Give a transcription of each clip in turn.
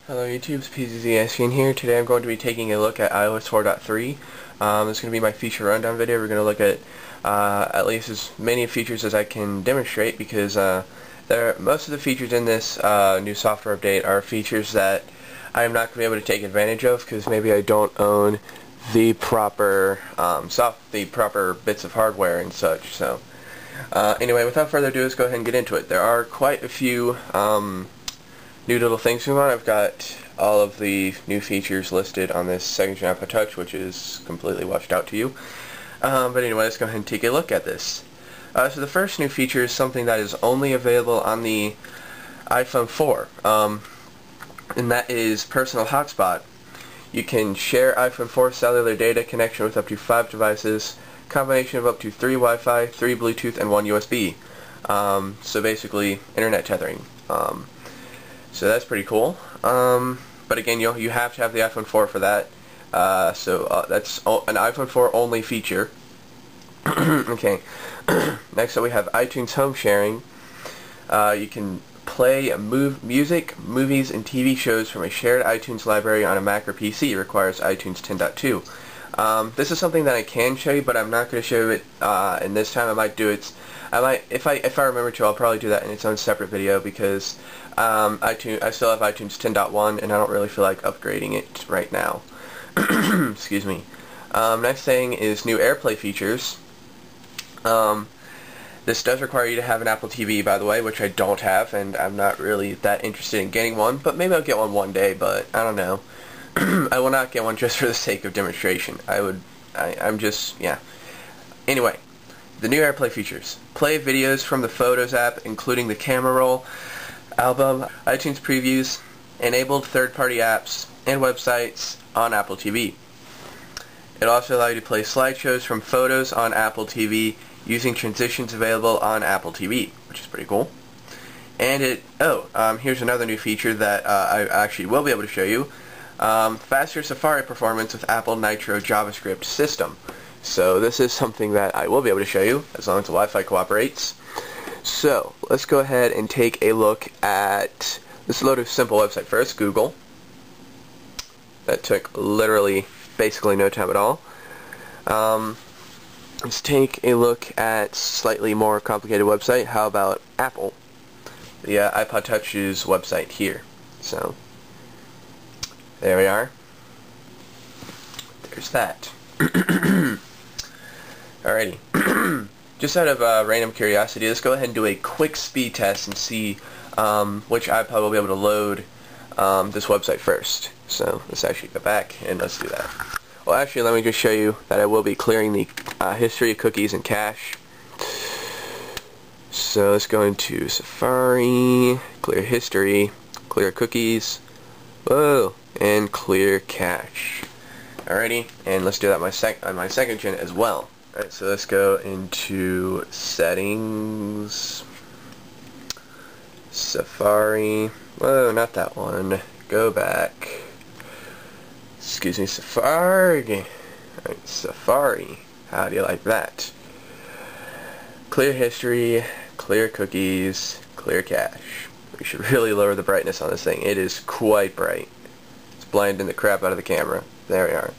Hello YouTube, it's Pizzscn here. Today I'm going to be taking a look at iOS 4.3. This is going to be my feature rundown video. We're going to look at least as many features as I can demonstrate, because most of the features in this new software update are features that I am not going to be able to take advantage of because maybe I don't own the proper bits of hardware and such. So anyway, without further ado, let's go ahead and get into it. There are quite a few new little things going on. I've got all of the new features listed on this second gen iPod Touch, which is completely washed out to you. But anyway, let's go ahead and take a look at this. So the first new feature is something that is only available on the iPhone 4, and that is Personal Hotspot. You can share iPhone 4 cellular data connection with up to 5 devices, combination of up to 3 Wi-Fi, 3 Bluetooth, and 1 USB. So basically, internet tethering. So that's pretty cool. But again, you have to have the iPhone 4 for that. So that's an iPhone 4 only feature. Okay. Next up we have iTunes Home Sharing. You can play music, movies, and TV shows from a shared iTunes library on a Mac or PC. It requires iTunes 10.2. This is something that I can show you, but I'm not going to show it in this time. I might do it. If I remember to, I'll probably do that in its own separate video, because I still have iTunes 10.1 and I don't really feel like upgrading it right now. Excuse me. Next thing is new AirPlay features. This does require you to have an Apple TV, by the way, which I don't have, and I'm not really that interested in getting one, but maybe I'll get one day, but I don't know. I will not get one just for the sake of demonstration. Yeah. Anyway, the new AirPlay features. Play videos from the Photos app, including the camera roll, album, iTunes previews, enabled third-party apps, and websites on Apple TV. It'll also allow you to play slideshows from Photos on Apple TV using transitions available on Apple TV, which is pretty cool. And here's another new feature that I actually will be able to show you. Faster Safari performance with Apple Nitro JavaScript system. So this is something that I will be able to show you as long as the Wi-Fi cooperates. So let's go ahead and take a look at this. Load a simple website first, Google. That took literally basically no time at all. Let's take a look at slightly more complicated website. How about Apple? The iPod Touch's website here. So there we are. There's that. Alrighty. Just out of random curiosity, let's go ahead and do a quick speed test and see which iPod will be able to load this website first. So let's actually go back and let's do that. Well, actually, let me just show you that I will be clearing the history of cookies and cache. So let's go into Safari, clear history, clear cookies, and clear cache. Alrighty, and let's do that on my second gen as well. Alright, so let's go into settings, Safari, whoa, not that one, go back, excuse me, Safari, alright, Safari, how do you like that? Clear history, clear cookies, clear cache. We should really lower the brightness on this thing. It is quite bright. It's blinding the crap out of the camera. There we are.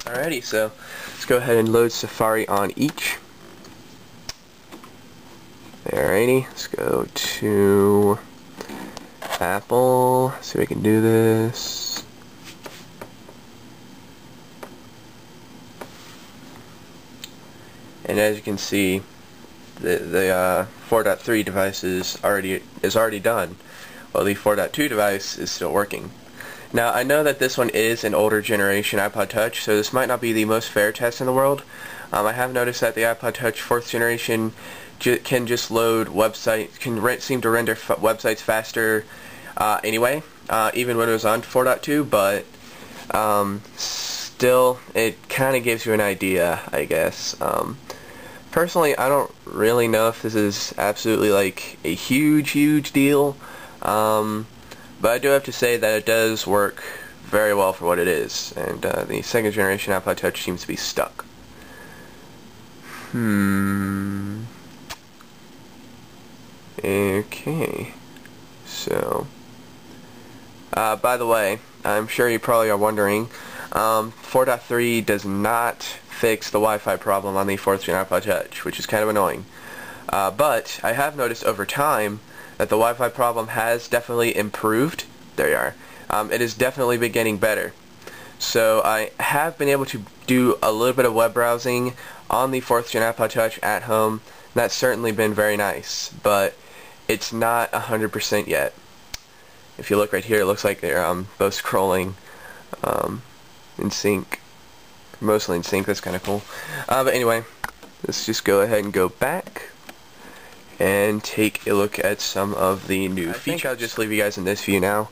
Alrighty, so let's go ahead and load Safari on each. Alrighty, let's go to Apple. See if we can do this. And as you can see, the 4.3 device is already done, while the 4.2 device is still working. Now, I know that this one is an older generation iPod Touch, so this might not be the most fair test in the world. I have noticed that the iPod Touch 4th generation can just load websites, seem to render websites faster anyway, even when it was on 4.2, but still, it kind of gives you an idea, I guess. Personally, I don't really know if this is absolutely like a huge deal. But I do have to say that it does work very well for what it is, and the second generation iPod Touch seems to be stuck. Okay. So By the way, I'm sure you probably are wondering, 4.3 does not fix the Wi-Fi problem on the 4th Gen iPod Touch, which is kind of annoying. But I have noticed over time that the Wi-Fi problem has definitely improved. There you are. It has definitely been getting better. So I have been able to do a little bit of web browsing on the 4th Gen iPod Touch at home. That's certainly been very nice, but it's not 100% yet. If you look right here, it looks like they're both scrolling in sync. Mostly in sync. That's kind of cool. But anyway, let's just go ahead and go back and take a look at some of the new features. I think I'll just leave you guys in this view now.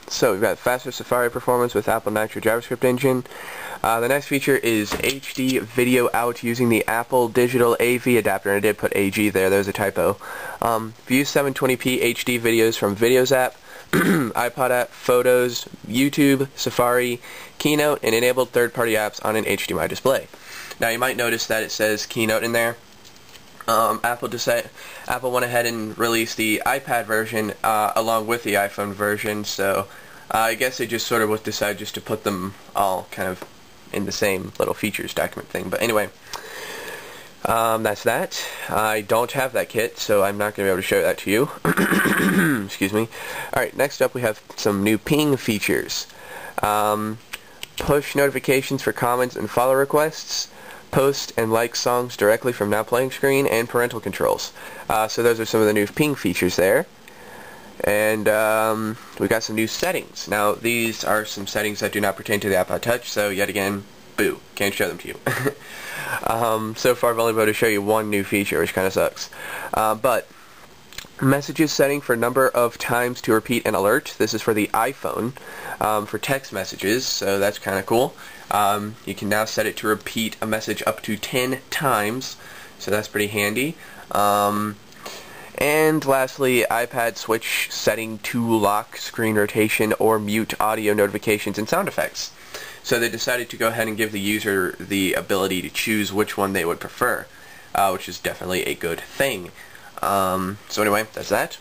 So we've got faster Safari performance with Apple Nitro JavaScript engine. The next feature is HD video out using the Apple Digital AV adapter, and I did put AG there, there's a typo. View 720p HD videos from Videos app, iPod app, Photos, YouTube, Safari, Keynote, and enabled third-party apps on an HDMI display. Now you might notice that it says Keynote in there. Apple went ahead and released the iPad version along with the iPhone version, so I guess they just sort of decided just to put them all kind of in the same little features document thing. But anyway, that's that. I don't have that kit, so I'm not going to be able to show that to you. Excuse me. Alright, next up we have some new ping features. Push notifications for comments and follow requests. Post and like songs directly from Now Playing screen, and parental controls. So those are some of the new ping features there. And we got some new settings. Now these are some settings that do not pertain to the iPod Touch, so yet again, boo, can't show them to you. So far I've only been able to show you one new feature, which kind of sucks. But messages setting for number of times to repeat an alert. This is for the iPhone, for text messages, so that's kind of cool. You can now set it to repeat a message up to 10 times, so that's pretty handy. And lastly, iPad switch setting to lock screen rotation or mute audio notifications and sound effects. So they decided to go ahead and give the user the ability to choose which one they would prefer, which is definitely a good thing. So anyway, that's that.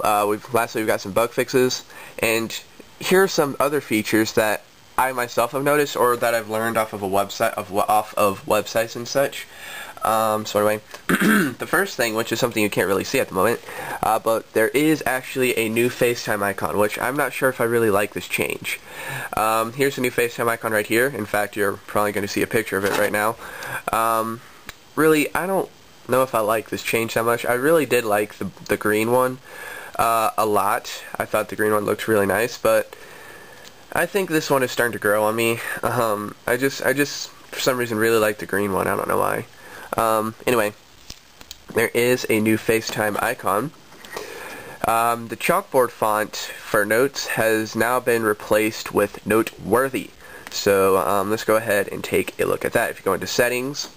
Lastly, we've got some bug fixes, and here are some other features that I myself have noticed, or that I've learned off of a website, off of websites and such. So anyway, the first thing, which is something you can't really see at the moment, but there is actually a new FaceTime icon, which I'm not sure if I really like this change. Here's a new FaceTime icon right here. In fact, you're probably going to see a picture of it right now. Really, I don't know if I like this change that much. I really did like the green one a lot. I thought the green one looked really nice, but I think this one is starting to grow on me. I just for some reason really like the green one. I don't know why. Anyway, there is a new FaceTime icon. The chalkboard font for notes has now been replaced with Noteworthy. So let's go ahead and take a look at that. If you go into settings,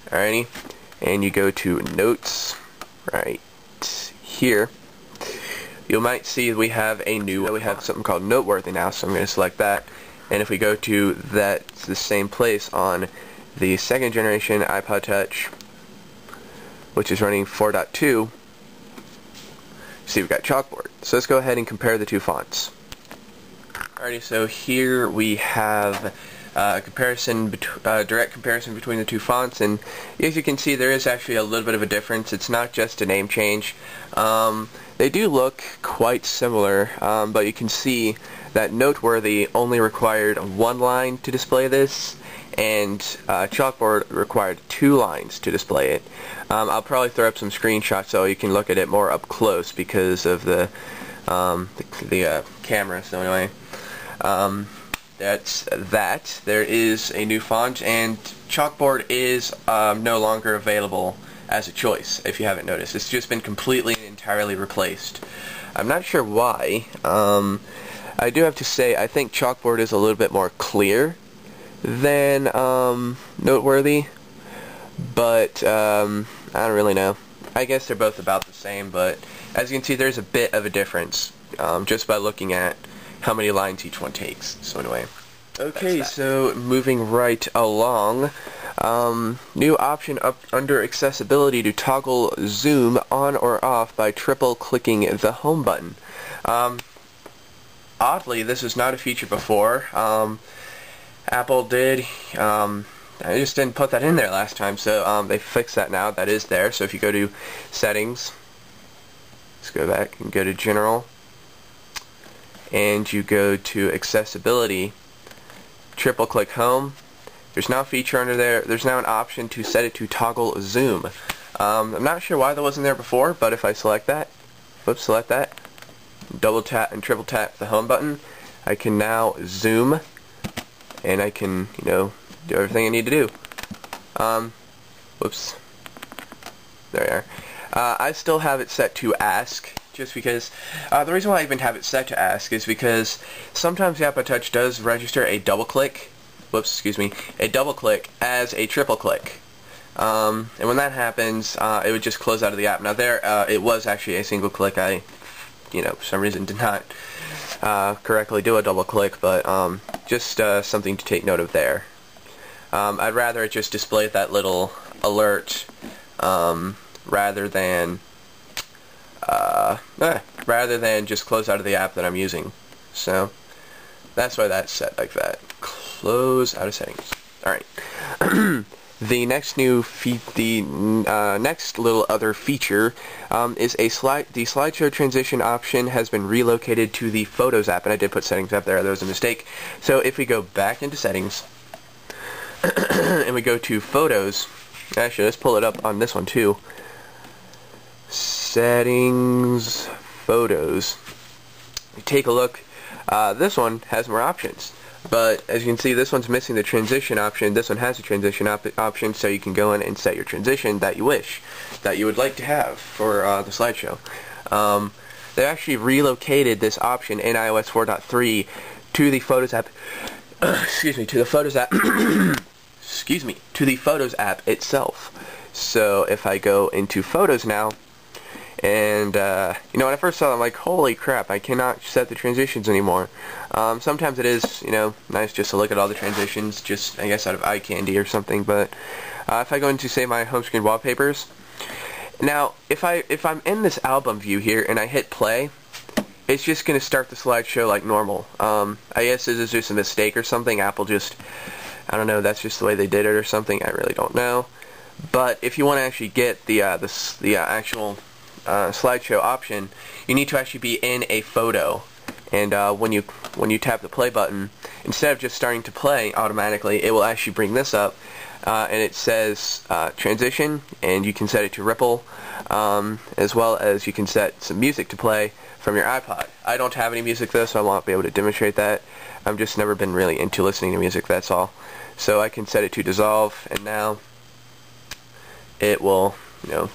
alrighty, and you go to notes right here, you might see we have something called Noteworthy now, so I'm going to select that. And if we go to the same place on the 2nd generation iPod Touch, which is running 4.2, see we've got chalkboard. So let's go ahead and compare the two fonts. Alrighty, so here we have a direct comparison between the two fonts, and as you can see there is actually a little bit of a difference. It's not just a name change. They do look quite similar, but you can see that Noteworthy only required one line to display this, and chalkboard required 2 lines to display it. I'll probably throw up some screenshots so you can look at it more up close because of the camera. So anyway, that's that. There is a new font, and chalkboard is no longer available as a choice, if you haven't noticed. It's just been completely and entirely replaced. I'm not sure why. I do have to say, I think chalkboard is a little bit more clear than Noteworthy, but I don't really know. I guess they're both about the same, but as you can see there's a bit of a difference just by looking at how many lines each one takes. So anyway, okay, so moving right along, new option up under accessibility to toggle zoom on or off by triple clicking the home button. Oddly, this is not a feature before. Apple did, I just didn't put that in there last time, so they fixed that now. That is there. So if you go to Settings, let's go back and go to General, and you go to Accessibility, triple click Home. There's now a feature under there. There's now an option to set it to toggle zoom. I'm not sure why that wasn't there before, but if I select that, select that, double tap and triple tap the home button, I can now zoom, and I can, do everything I need to do. Whoops. There we are. I still have it set to ask, just because, the reason why I even have it set to ask is because sometimes the iPod Touch does register a double click, a double click as a triple click. And when that happens, it would just close out of the app. Now there, it was actually a single click. I, for some reason did not correctly do a double click, but just something to take note of there. I'd rather it just display that little alert rather than just close out of the app that I'm using. So that's why that's set like that. Close out of settings. Alright. The next next little other feature is the slideshow transition option has been relocated to the Photos app, and I did put settings up there. That was a mistake. So if we go back into settings and we go to Photos, actually let's pull it up on this one too. Settings, Photos. Take a look. This one has more options. But as you can see, this one's missing the transition option. This one has a transition option, so you can go in and set your transition that you wish, that you would like to have for the slideshow. They actually relocated this option in iOS 4.3 to the Photos app. To the Photos app. To the Photos app itself. So if I go into Photos now, and when I first saw it, I'm like, holy crap, I cannot set the transitions anymore. Sometimes it is, nice just to look at all the transitions, just, I guess, out of eye candy or something, but if I go into, say, my home screen wallpapers, now, if I'm in this album view here and I hit play, it's just going to start the slideshow like normal. I guess this is just a mistake or something. Apple just, I don't know, that's just the way they did it or something. I really don't know. But if you want to actually get the actual slideshow option, you need to actually be in a photo, and when you tap the play button, instead of just starting to play automatically, it will actually bring this up, and it says transition, and you can set it to ripple, as well as you can set some music to play from your iPod. I don't have any music though, so I won't be able to demonstrate that. I've just never been really into listening to music, that's all. So I can set it to dissolve, and now it will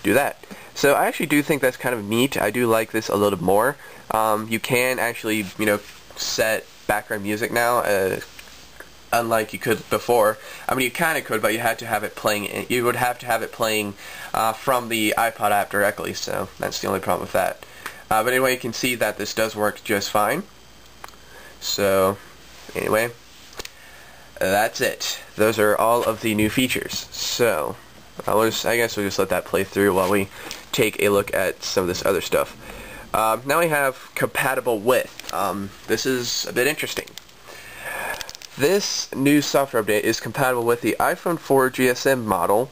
do that. So I actually do think that's kind of neat. I do like this a little more. You can actually, set background music now, unlike you could before. I mean, you kind of could, but you had to have it playing. You would have to have it playing from the iPod app directly. So that's the only problem with that. But anyway, you can see that this does work just fine. So anyway, that's it. Those are all of the new features. So I guess we'll just let that play through while we take a look at some of this other stuff. Now we have compatible with. This is a bit interesting. This new software update is compatible with the iPhone 4 GSM model.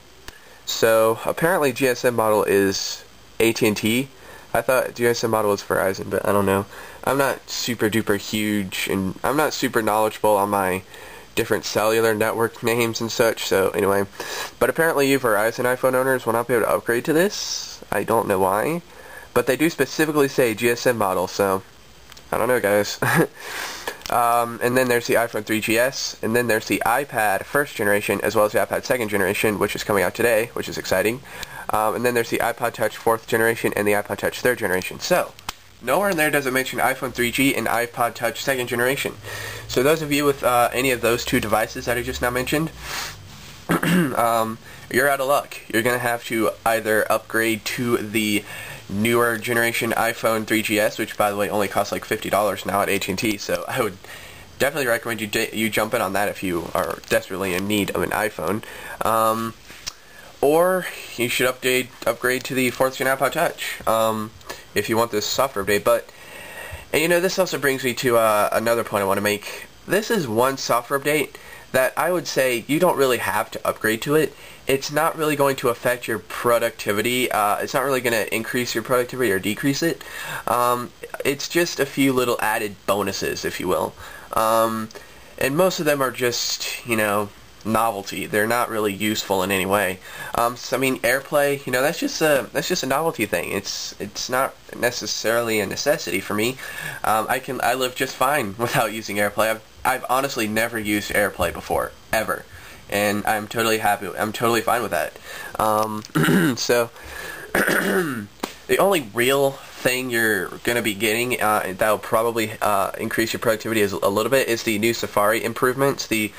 So apparently GSM model is AT&T. I thought GSM model was Verizon, but I don't know. I'm not super duper huge, and I'm not super knowledgeable on my different cellular network names and such, so anyway. But apparently you Verizon iPhone owners will not be able to upgrade to this. I don't know why. But they do specifically say GSM model, so I don't know, guys. And then there's the iPhone 3GS, and then there's the iPad first generation, as well as the iPad second generation, which is coming out today, which is exciting. And then there's the iPod Touch 4th generation and the iPod Touch 3rd generation. So nowhere in there does it mention iPhone 3G and iPod Touch 2nd generation. So those of you with any of those two devices that I just now mentioned, you're out of luck. You're going to have to either upgrade to the newer generation iPhone 3GS, which by the way only costs like $50 now at AT&T, so I would definitely recommend you jump in on that if you are desperately in need of an iPhone. Or you should upgrade to the 4th gen iPod Touch if you want this software update. But And you know, this also brings me to another point I want to make. This is one software update that I would say you don't really have to upgrade to it. It's not really going to affect your productivity. It's not really going to increase your productivity or decrease it. It's just a few little added bonuses, if you will. And most of them are just, you know, novelty. They're not really useful in any way. So I mean, AirPlay, you know, that's just a novelty thing. It's not necessarily a necessity for me. I live just fine without using AirPlay. I've honestly never used AirPlay before, ever, and I'm totally happy. I'm totally fine with that. So the only real thing you're going to be getting that will probably increase your productivity a little bit is the new Safari improvements. The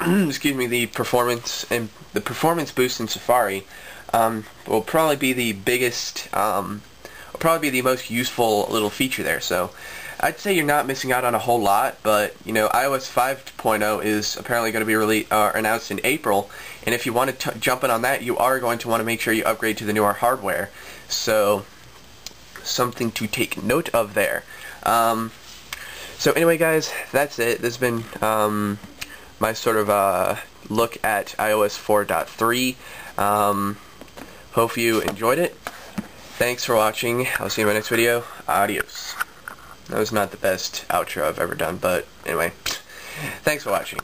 excuse me, the performance boost in Safari will probably be the biggest, will probably be the most useful little feature there. So I'd say you're not missing out on a whole lot, but you know, iOS 5.0 is apparently going to be announced in April, and if you want to jump in on that, you are going to want to make sure you upgrade to the newer hardware. So something to take note of there. So anyway, guys, that's it. This has been my sort of look at iOS 4.3. Hope you enjoyed it. Thanks for watching. I'll see you in my next video. Adios. That was not the best outro I've ever done, but anyway, thanks for watching.